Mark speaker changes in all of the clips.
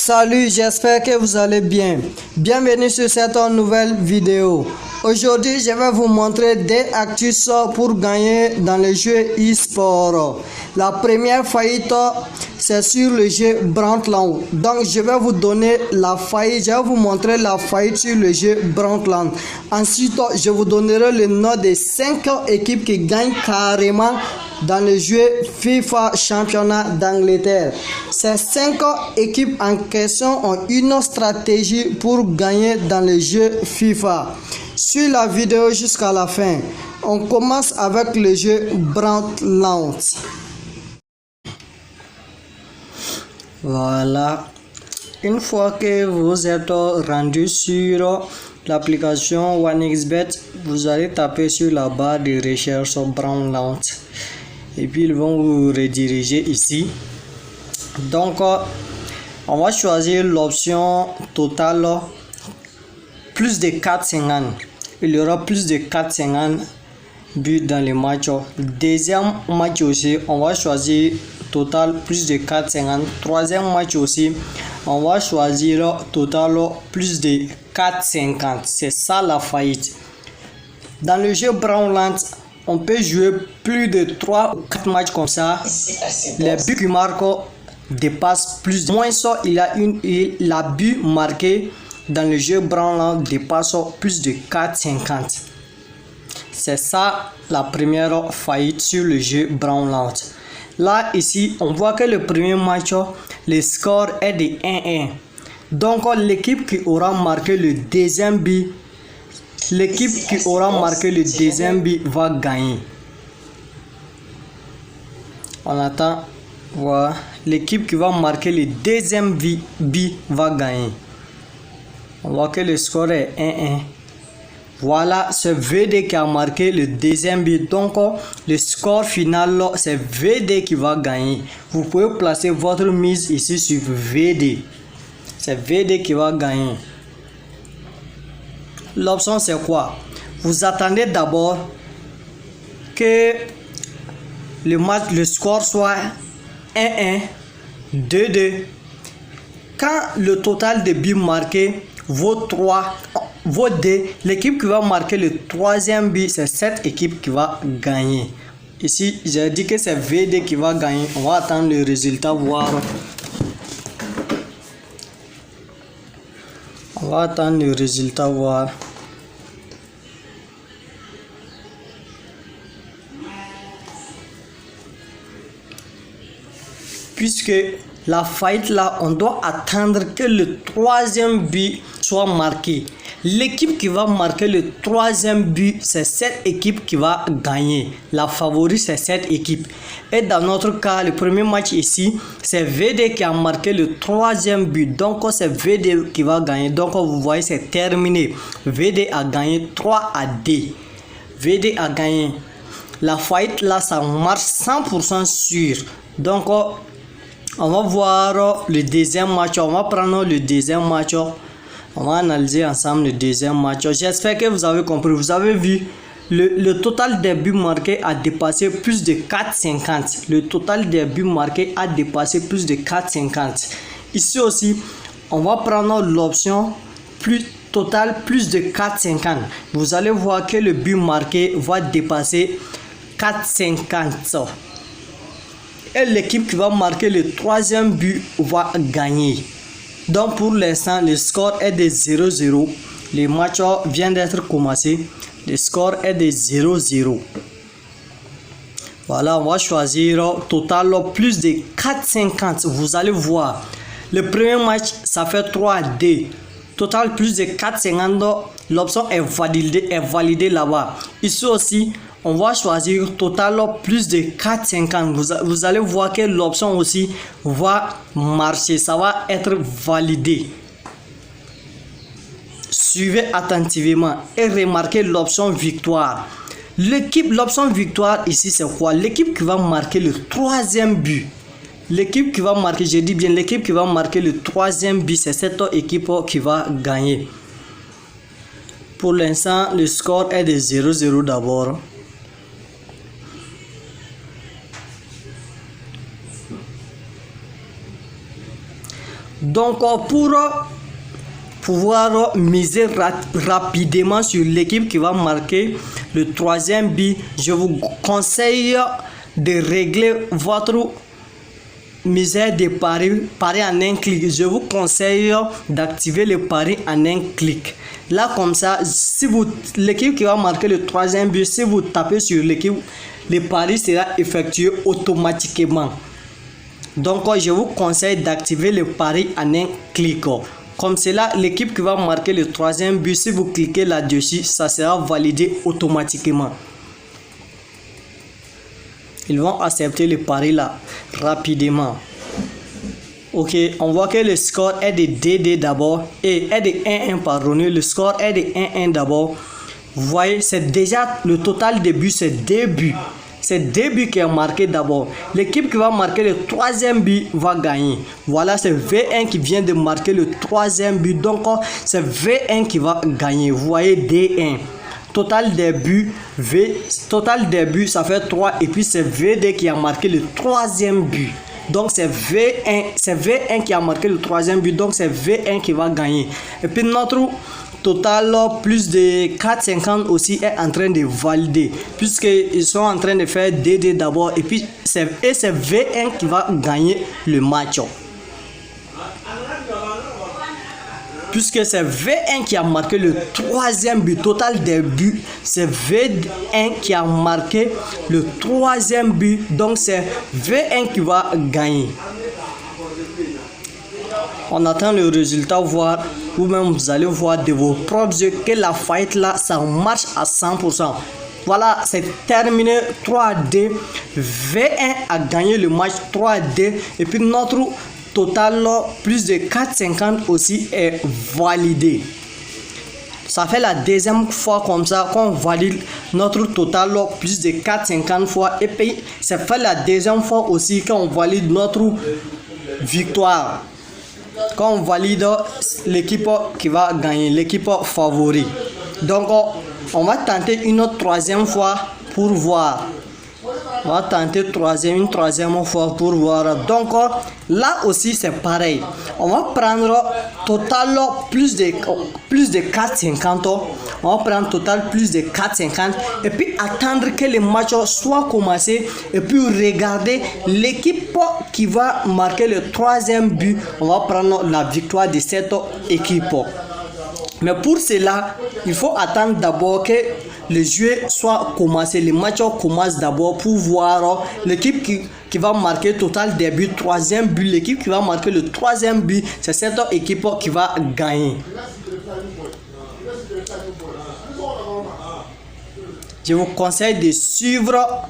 Speaker 1: Salut, j'espère que vous allez bien. Bienvenue sur cette nouvelle vidéo. Aujourd'hui, je vais vous montrer des astuces pour gagner dans le jeu e-sport. La première faillite, c'est sur le jeu Brantland. Donc, je vais vous donner la faillite. Je vais vous montrer la faillite sur le jeu Brantland. Ensuite, je vous donnerai le nom des 5 équipes qui gagnent carrément dans le jeu FIFA Championnat d'Angleterre. Ces 5 équipes en question ont une stratégie pour gagner dans le jeu FIFA. Suis la vidéo jusqu'à la fin. On commence avec le jeu Brantland. Voilà. Une fois que vous êtes rendu sur l'application OneXBet, vous allez taper sur la barre de recherche Brantland. Et puis ils vont vous rediriger ici. Donc on va choisir l'option totale plus de 4,50. Il y aura plus de 4,50 buts dans les matchs. Deuxième match aussi, on va choisir total plus de 4,50. Troisième match aussi, on va choisir total plus de 4,50. C'est ça la faillite. Dans le jeu Brantland, on peut jouer plus de 3 ou 4 matchs comme ça. Les buts qui marquent dépassent plus. Moins ça, la but marqué dans le jeu Brantland dépasse plus de 4,50. C'est ça la première faillite sur le jeu Brantland. Là, ici, on voit que le premier match, le score est de 1-1. Donc, l'équipe qui aura marqué le deuxième but, va gagner. On attend. Voilà. L'équipe qui va marquer le deuxième but va gagner. On voit que le score est 1-1. Voilà, c'est VD qui a marqué le deuxième but. Donc, le score final, c'est VD qui va gagner. Vous pouvez placer votre mise ici sur VD. C'est VD qui va gagner. L'option, c'est quoi? Vous attendez d'abord que le score soit 1-1, 2-2. Quand le total de buts marqués vaut 2, l'équipe qui va marquer le troisième but, c'est cette équipe qui va gagner. Ici, j'ai dit que c'est VD qui va gagner. On va attendre le résultat, voir. On va attendre le résultat, voir. Puisque la faillite là, on doit attendre que le troisième but soit marqué. L'équipe qui va marquer le troisième but, c'est cette équipe qui va gagner. La favorite, c'est cette équipe. Et dans notre cas, le premier match ici, c'est VD qui a marqué le troisième but. Donc, c'est VD qui va gagner. Donc, vous voyez, c'est terminé. VD a gagné 3-2. VD a gagné. La faillite là, ça marche 100% sûr. Donc, on va voir le deuxième match. On va prendre le deuxième match. On va analyser ensemble le deuxième match. J'espère que vous avez compris. Vous avez vu, le total des buts marqués a dépassé plus de 4,50. Le total des buts marqués a dépassé plus de 4,50. Ici aussi, on va prendre l'option total plus de 4,50. Vous allez voir que le but marqué va dépasser 4,50. Et l'équipe qui va marquer le troisième but va gagner. Donc pour l'instant, le score est de 0-0. Le match vient d'être commencé. Le score est de 0-0. Voilà, on va choisir total plus de 4,50. Vous allez voir. Le premier match, ça fait 3-2. Total plus de 4,50. L'option est validée là-bas. Ici aussi, on va choisir total plus de 4,50. Vous allez voir que l'option aussi va marcher. Ça va être validé. Suivez attentivement et remarquez l'option victoire. L'option victoire ici, c'est quoi? L'équipe qui va marquer le troisième but. L'équipe qui va marquer, je dis bien, l'équipe qui va marquer le troisième but, c'est cette équipe qui va gagner. Pour l'instant, le score est de 0-0 d'abord. Donc, pour pouvoir miser rapidement sur l'équipe qui va marquer le troisième but, je vous conseille de régler votre misère de pari en un clic. Je vous conseille d'activer le pari en un clic. Là, comme ça, si l'équipe qui va marquer le troisième but, si vous tapez sur l'équipe, le pari sera effectué automatiquement. Donc, je vous conseille d'activer le pari en un clic. Comme cela, l'équipe qui va marquer le troisième but, si vous cliquez là-dessus, ça sera validé automatiquement. Ils vont accepter le pari là rapidement. Ok, on voit que le score est de 2-2 d'abord et est de 1-1 pardonnez. Le score est de 1-1 d'abord. Vous voyez, c'est déjà le total de buts, c'est 2 buts. C'est 2 buts qui est marqué d'abord. L'équipe qui va marquer le troisième but va gagner. Voilà, c'est V1 qui vient de marquer le troisième but. Donc, c'est V1 qui va gagner. Vous voyez, D1. Total des buts, ça fait 3. Et puis, c'est V2 qui a marqué le troisième but. Donc, c'est V1 qui a marqué le troisième but. Donc, c'est V1 qui va gagner. Et puis, notre total plus de 4,50 aussi est en train de valider, puisqu'ils sont en train de faire DD d'abord, et puis c'est V1 qui va gagner le match. Puisque c'est V1 qui a marqué le troisième but, total des buts, c'est V1 qui a marqué le troisième but, donc c'est V1 qui va gagner. On attend le résultat, voir, ou même vous allez voir de vos propres yeux que la fight là, ça marche à 100%. Voilà, c'est terminé 3-2. V1 a gagné le match 3-2. Et puis notre total plus de 4,50 aussi est validé. Ça fait la deuxième fois comme ça qu'on valide notre total plus de 4,50 fois. Et puis ça fait la deuxième fois aussi qu'on valide notre victoire. Quand on valide l'équipe qui va gagner, l'équipe favori. Donc on va tenter une autre troisième fois pour voir. On va tenter une troisième fois pour voir. Donc là aussi c'est pareil. On va prendre total plus de 4,50. On va prendre total plus de 4,50 et puis attendre que le match soit commencé et puis regarder l'équipe qui va marquer le troisième but. On va prendre la victoire de cette équipe. Mais pour cela, il faut attendre d'abord que le jeu soit commencé, le match commence d'abord pour voir l'équipe qui va marquer total des buts, troisième but. L'équipe qui va marquer le troisième but, c'est cette équipe qui va gagner. Je vous conseille de suivre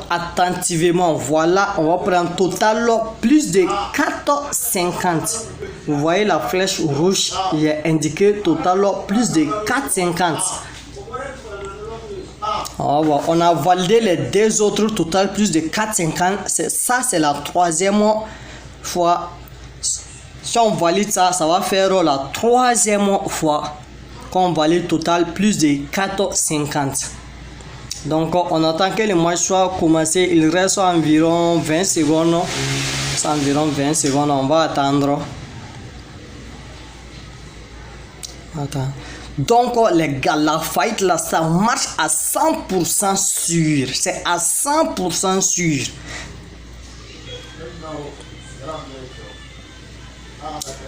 Speaker 1: attentivement. Voilà, on va prendre total plus de 4,50. Vous voyez la flèche rouge, il est indiqué total plus de 4,50. On a validé les deux autres total plus de 4,50. Ça c'est la troisième fois. Si on valide ça, ça va faire la troisième fois qu'on valide total plus de 4,50. Donc on attend que le match soit commencé. Il reste environ 20 secondes. C'est environ 20 secondes. On va attendre. Donc les gars, la fight là, ça marche à 100% sûr. C'est à 100% sûr.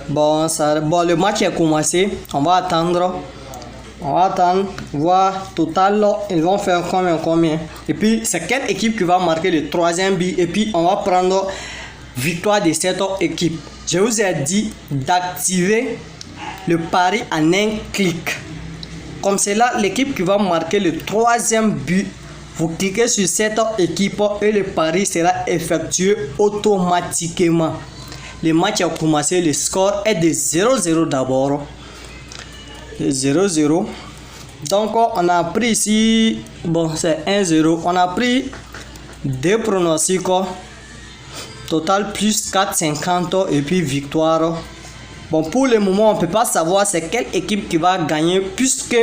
Speaker 1: Bon, le match est commencé. On va attendre. On va attendre, voir total, ils vont faire combien. Et puis, c'est quelle équipe qui va marquer le troisième but. Et puis, on va prendre victoire de cette équipe. Je vous ai dit d'activer le pari en un clic. Comme cela, l'équipe qui va marquer le troisième but, vous cliquez sur cette équipe et le pari sera effectué automatiquement. Le match a commencé, le score est de 0-0 d'abord. 0-0. Donc on a pris ici, bon c'est 1-0. On a pris deux pronostics, total plus 4,50 et puis victoire. Bon, pour le moment on peut pas savoir c'est quelle équipe qui va gagner puisque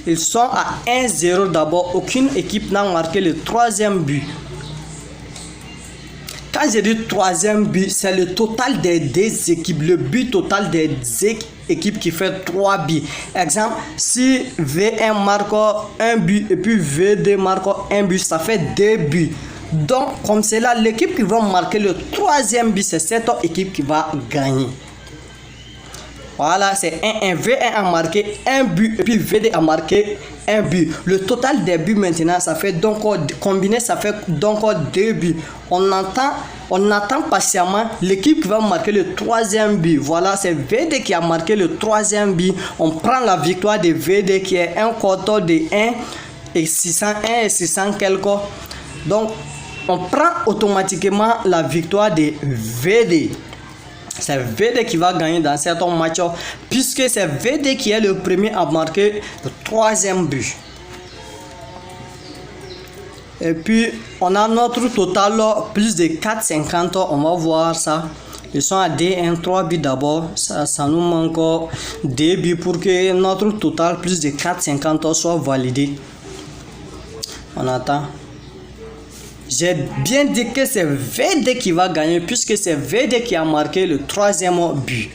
Speaker 1: ils sont à 1-0 d'abord. Aucune équipe n'a marqué le troisième but. Quand je dis troisième but, c'est le total des deux équipes. Le but total des équipes qui fait 3 buts. Exemple, si V1 marque un but et puis V2 marque un but, ça fait 2 buts. Donc, comme c'est là, l'équipe qui va marquer le troisième but, c'est cette équipe qui va gagner. Voilà, c'est 1-1. V1 a marqué un but et puis V2 a marqué un but. Le total des buts maintenant, ça fait donc combiné, ça fait donc 2 buts. On attend patiemment l'équipe qui va marquer le troisième but. Voilà, c'est V2 qui a marqué le troisième but. On prend la victoire de V2 qui est un quota de 1 et 600 quelque. Donc, on prend automatiquement la victoire de V2. C'est V2 qui va gagner dans cet match puisque c'est V2 qui est le premier à marquer le troisième but. Et puis on a notre total plus de 4,50. On va voir ça. Ils sont à D1, 3 buts d'abord. Ça nous manque 2 buts pour que notre total plus de 4,50 soit validé. On attend. J'ai bien dit que c'est V2 qui va gagner puisque c'est V2 qui a marqué le troisième but.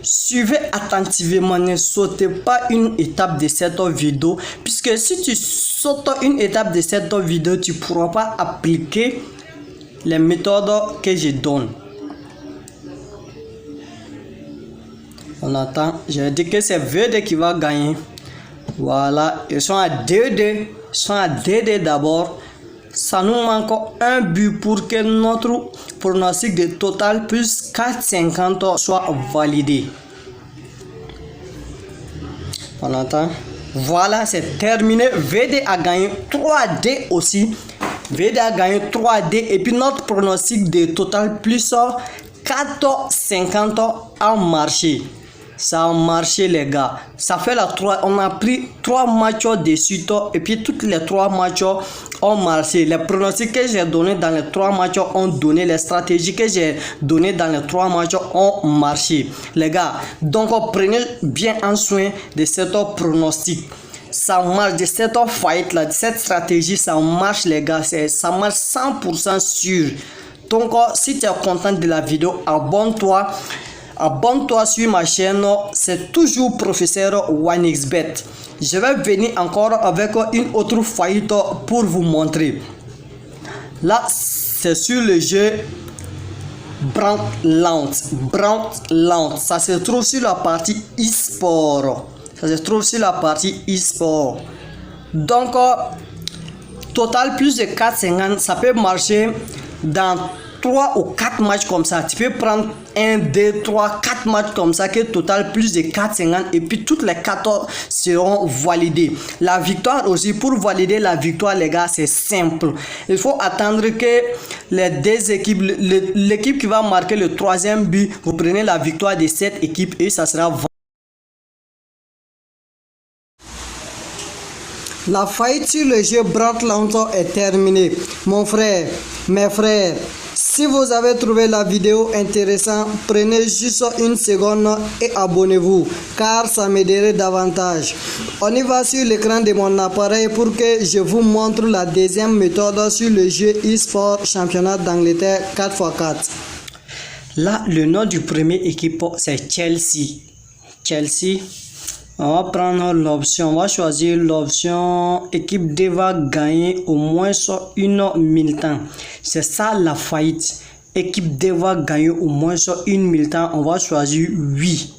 Speaker 1: Suivez attentivement, ne sautez pas une étape de cette vidéo puisque si tu sautes une étape de cette vidéo, tu ne pourras pas appliquer les méthodes que je donne. On attend. J'ai dit que c'est V2 qui va gagner. Voilà, ils sont à 2-2. Ils sont à 2-2 d'abord. Ça nous manque un but pour que notre pronostic de total plus 4,50 soit validé. On attend. Voilà, c'est terminé. V2 a gagné 3D aussi. V2 a gagné 3D et puis notre pronostic de total plus 4,50 a marché. Ça a marché les gars. Ça fait la 3. On a pris 3 matchs de suite et puis toutes les 3 matchs ont marché. Les pronostics que j'ai donnés dans les 3 matchs ont donné. Les stratégies que j'ai données dans les 3 matchs ont marché. Les gars, donc prenez bien en soin de cette pronostic. Ça marche de cette fight là, de cette stratégie, ça marche les gars. Ça marche 100% sûr. Donc si tu es content de la vidéo, abonne-toi. Abonne-toi sur ma chaîne, c'est toujours professeur 1xBet. Je vais venir encore avec une autre faillite pour vous montrer. Là, c'est sur le jeu Brandland. Ça se trouve sur la partie e-sport. Donc, total plus de 4,50, ça peut marcher dans 3 ou 4 matchs comme ça. Tu peux prendre 1, 2, 3, 4 matchs comme ça que total plus de 4,50 et puis toutes les 14 seront validées. La victoire aussi, pour valider la victoire les gars, c'est simple. Il faut attendre que les deux équipes, l'équipe qui va marquer le troisième but, vous prenez la victoire de cette équipe et ça sera validé. La fight sur le jeu Brandland est terminée. Mon frère, mes frères, si vous avez trouvé la vidéo intéressante, prenez juste une seconde et abonnez-vous car ça m'aiderait davantage. On y va sur l'écran de mon appareil pour que je vous montre la deuxième méthode sur le jeu e-sport championnat d'Angleterre 4x4. Là, le nom du premier équipe c'est Chelsea. On va prendre l'option, on va choisir l'option équipe D va gagner au moins une mi-temps. C'est ça la faillite. Équipe D va gagner au moins une mi-temps. On va choisir oui.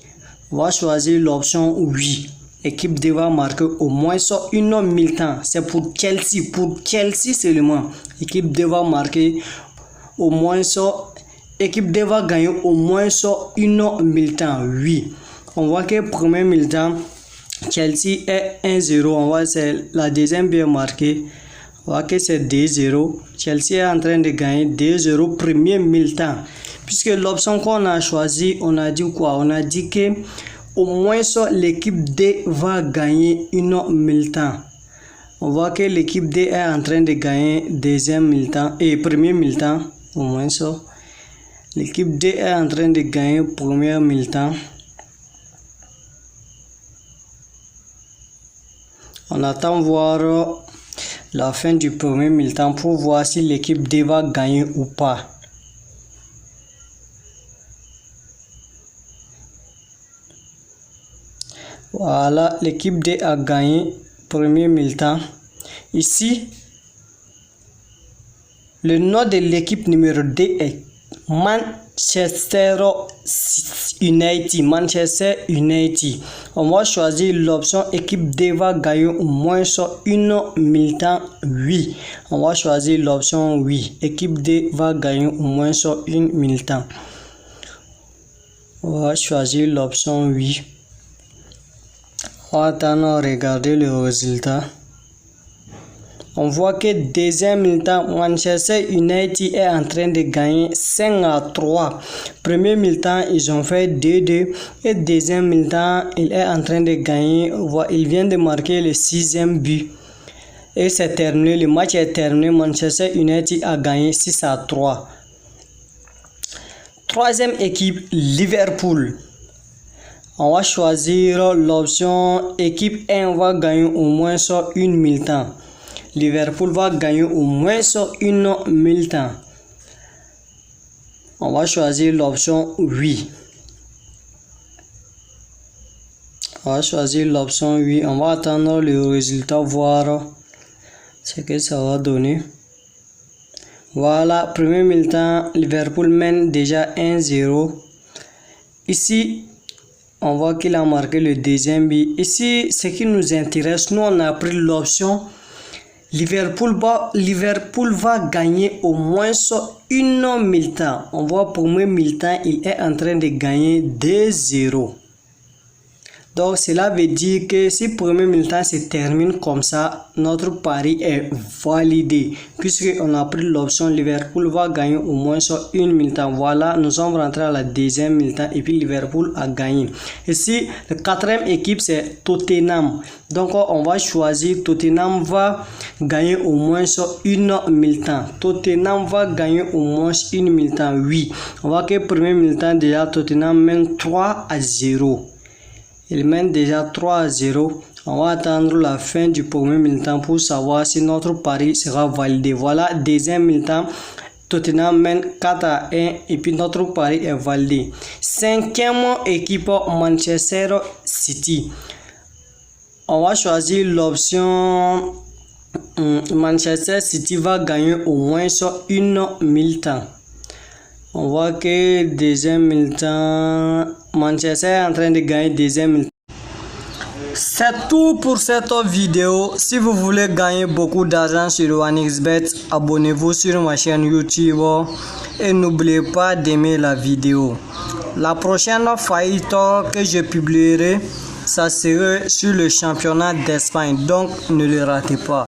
Speaker 1: On va choisir l'option oui. Équipe D va marquer au moins une mi-temps. C'est pour Chelsea seulement. Équipe D va marquer au moins équipe D va gagner au moins une mi-temps. Oui. On voit que premier mi-temps, Chelsea est 1-0. On voit c'est la deuxième bien marquée. On voit que c'est 2-0. Chelsea est en train de gagner 2-0 premier mi-temps. Puisque l'option qu'on a choisi, on a dit quoi? On a dit que au moins l'équipe D va gagner une mi-temps. On voit que l'équipe D est en train de gagner deuxième mi-temps et premier mi-temps. Au moins ça. L'équipe D est en train de gagner premier mi-temps. On attend voir la fin du premier mi-temps pour voir si l'équipe D va gagner ou pas. Voilà, l'équipe D a gagné premier mi-temps. Ici, le nom de l'équipe numéro D est Manchester United. Manchester United. On va choisir l'option équipe D va gagner au moins une mi-temps. Oui. On va choisir l'option oui. Équipe D va gagner au moins une mi-temps. On va choisir l'option oui. On va attendre regarder le résultat. On voit que deuxième mi-temps, Manchester United est en train de gagner 5-3. Premier mi-temps, ils ont fait 2-2. Et deuxième mi-temps, il est en train de gagner. Il vient de marquer le 6e but. Et c'est terminé. Le match est terminé. Manchester United a gagné 6-3. Troisième équipe, Liverpool. On va choisir l'option équipe 1 va gagner au moins une mi-temps. Liverpool va gagner au moins une mi-temps. On va choisir l'option oui. On va choisir l'option oui. On va attendre le résultat, voir ce que ça va donner. Voilà, premier mi-temps, Liverpool mène déjà 1-0. Ici, on voit qu'il a marqué le deuxième but. Ici, ce qui nous intéresse, nous on a pris l'option Liverpool va gagner au moins une mi-temps. On voit premier mi-temps, il est en train de gagner 2-0. Donc cela veut dire que si premier mi-temps se termine comme ça, notre pari est validé puisque on a pris l'option Liverpool va gagner au moins une mi-temps. Voilà, nous sommes rentrés à la deuxième mi-temps et puis Liverpool a gagné. Ici, la quatrième équipe c'est Tottenham. Donc on va choisir Tottenham va gagner au moins une mi-temps. Tottenham va gagner au moins une mi-temps. Oui, on voit que premier mi-temps déjà Tottenham mène 3-0. Il mène déjà 3-0. On va attendre la fin du premier mi-temps pour savoir si notre pari sera validé. Voilà, deuxième mi-temps, Tottenham mène 4-1 et puis notre pari est validé. Cinquième équipe, Manchester City. On va choisir l'option Manchester City va gagner au moins une mi-temps. On voit que deuxième mi-temps, Manchester est en train de gagner deuxième mi-temps. C'est tout pour cette vidéo. Si vous voulez gagner beaucoup d'argent sur OneXBet, abonnez-vous sur ma chaîne YouTube et n'oubliez pas d'aimer la vidéo. La prochaine fight que je publierai, ça serait sur le championnat d'Espagne, donc ne le ratez pas.